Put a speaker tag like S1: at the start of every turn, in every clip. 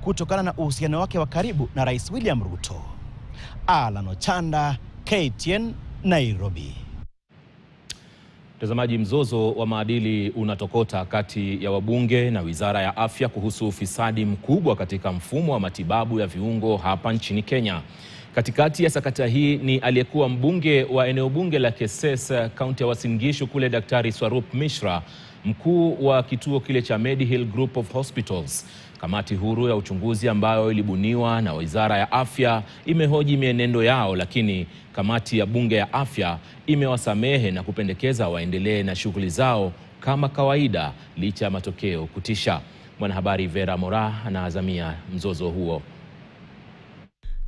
S1: kutokana na uhusiano wake wa karibu na Rais William Ruto. Alan Ochanda, KTN, Nairobi.
S2: Mtazamaji, mzozo wa maadili unatokota kati ya wabunge na Wizara ya Afya kuhusu ufisadi mkubwa katika mfumo wa matibabu ya viungo hapa nchini Kenya. Katikati ya sakata hii ni aliyekuwa mbunge wa eneo bunge la Keses, kaunti ya Uasin Gishu kule, Daktari Swarup Mishra, mkuu wa kituo kile cha Mediheal Group of Hospitals. Kamati huru ya uchunguzi ambayo ilibuniwa na Wizara ya Afya imehoji mienendo yao, lakini kamati ya bunge ya afya imewasamehe na kupendekeza waendelee na shughuli zao kama kawaida licha ya matokeo kutisha. Mwanahabari Vera Mora anaazamia mzozo huo.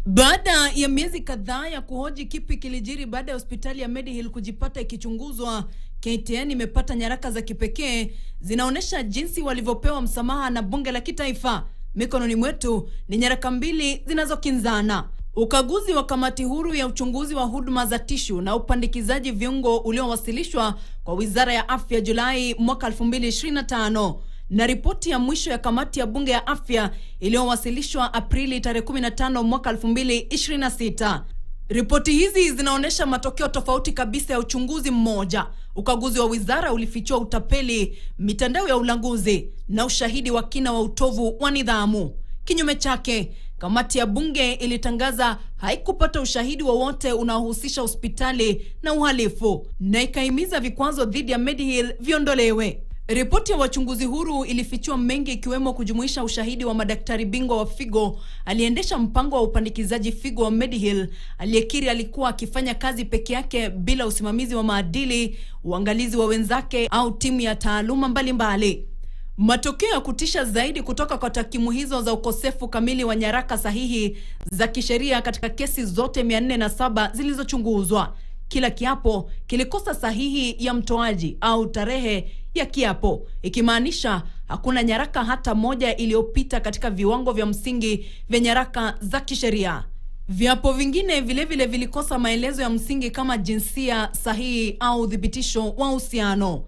S3: Baada ya miezi kadhaa ya kuhoji kipi kilijiri baada ya hospitali ya Mediheal kujipata ikichunguzwa, KTN imepata nyaraka za kipekee zinaonesha jinsi walivyopewa msamaha na bunge la kitaifa. Mikononi mwetu ni nyaraka mbili zinazokinzana. Ukaguzi wa kamati huru ya uchunguzi wa huduma za tishu na upandikizaji viungo uliowasilishwa kwa Wizara ya Afya Julai mwaka 2025 na ripoti ya mwisho ya kamati ya bunge ya afya iliyowasilishwa Aprili tarehe 15 mwaka 2026. Ripoti hizi zinaonesha matokeo tofauti kabisa ya uchunguzi mmoja. Ukaguzi wa wizara ulifichua utapeli, mitandao ya ulanguzi na ushahidi wa kina wa utovu wa nidhamu. Kinyume chake, kamati ya bunge ilitangaza haikupata ushahidi wowote unaohusisha hospitali na uhalifu na ikahimiza vikwazo dhidi ya Mediheal viondolewe. Ripoti ya wachunguzi huru ilifichua mengi, ikiwemo kujumuisha ushahidi wa madaktari bingwa wa figo aliendesha mpango wa upandikizaji figo wa Mediheal, aliyekiri alikuwa akifanya kazi peke yake bila usimamizi wa maadili, uangalizi wa wenzake au timu ya taaluma mbalimbali. Matokeo ya kutisha zaidi kutoka kwa takwimu hizo za ukosefu kamili wa nyaraka sahihi za kisheria katika kesi zote 407 zilizochunguzwa. Kila kiapo kilikosa sahihi ya mtoaji au tarehe ya kiapo, ikimaanisha hakuna nyaraka hata moja iliyopita katika viwango vya msingi vya nyaraka za kisheria. Viapo vingine vilevile vilikosa maelezo ya msingi kama jinsia sahihi au udhibitisho wa uhusiano.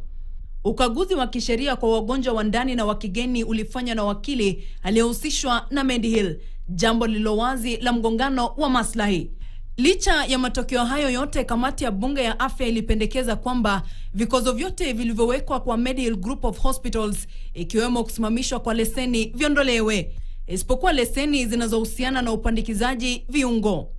S3: Ukaguzi wa kisheria kwa wagonjwa wa ndani na wa kigeni ulifanywa na wakili aliyehusishwa na Mediheal, jambo lililowazi la mgongano wa maslahi. Licha ya matokeo hayo yote, kamati ya bunge ya afya ilipendekeza kwamba vikwazo vyote vilivyowekwa kwa Mediheal Group of Hospitals, ikiwemo kusimamishwa kwa leseni, viondolewe, isipokuwa leseni zinazohusiana na upandikizaji viungo.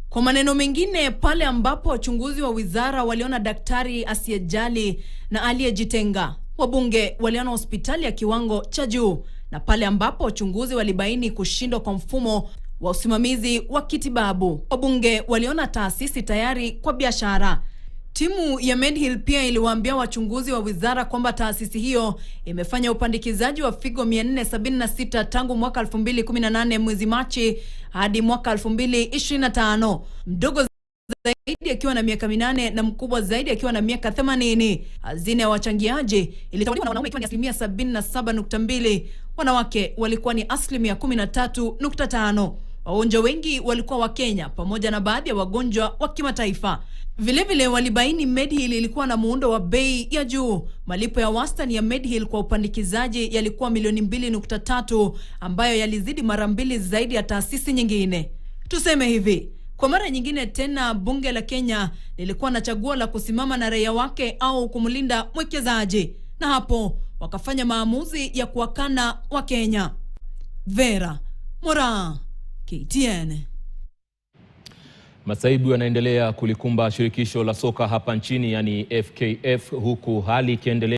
S3: Kwa maneno mengine, pale ambapo wachunguzi wa wizara waliona daktari asiyejali na aliyejitenga, wabunge waliona hospitali ya kiwango cha juu, na pale ambapo wachunguzi walibaini kushindwa kwa mfumo wa usimamizi wa kitibabu, wabunge waliona taasisi tayari kwa biashara. Timu ya Mediheal pia iliwaambia wachunguzi wa wizara kwamba taasisi hiyo imefanya upandikizaji wa figo 476 tangu mwaka 2018 mwezi Machi hadi mwaka 2025, mdogo zaidi akiwa na miaka 8 na mkubwa zaidi akiwa na miaka 80. Hazina ya wachangiaji ilitawaliwa na wanaume ikiwa ni 77.2, wanawake walikuwa ni 13.5. Wagonjwa wengi walikuwa wa Kenya pamoja na baadhi ya wagonjwa wa kimataifa. Vilevile walibaini Mediheal ilikuwa na muundo wa bei ya juu. Malipo ya wastani ya Mediheal kwa upandikizaji yalikuwa milioni 2.3, ambayo yalizidi mara 2 zaidi ya taasisi nyingine. Tuseme hivi, kwa mara nyingine tena bunge la Kenya lilikuwa na chaguo la kusimama na raia wake au kumlinda mwekezaji, na hapo wakafanya maamuzi ya kuwakana wa Kenya. Vera Mora, KTN.
S2: Masaibu yanaendelea kulikumba shirikisho la soka hapa nchini, yani FKF, huku hali ikiendelea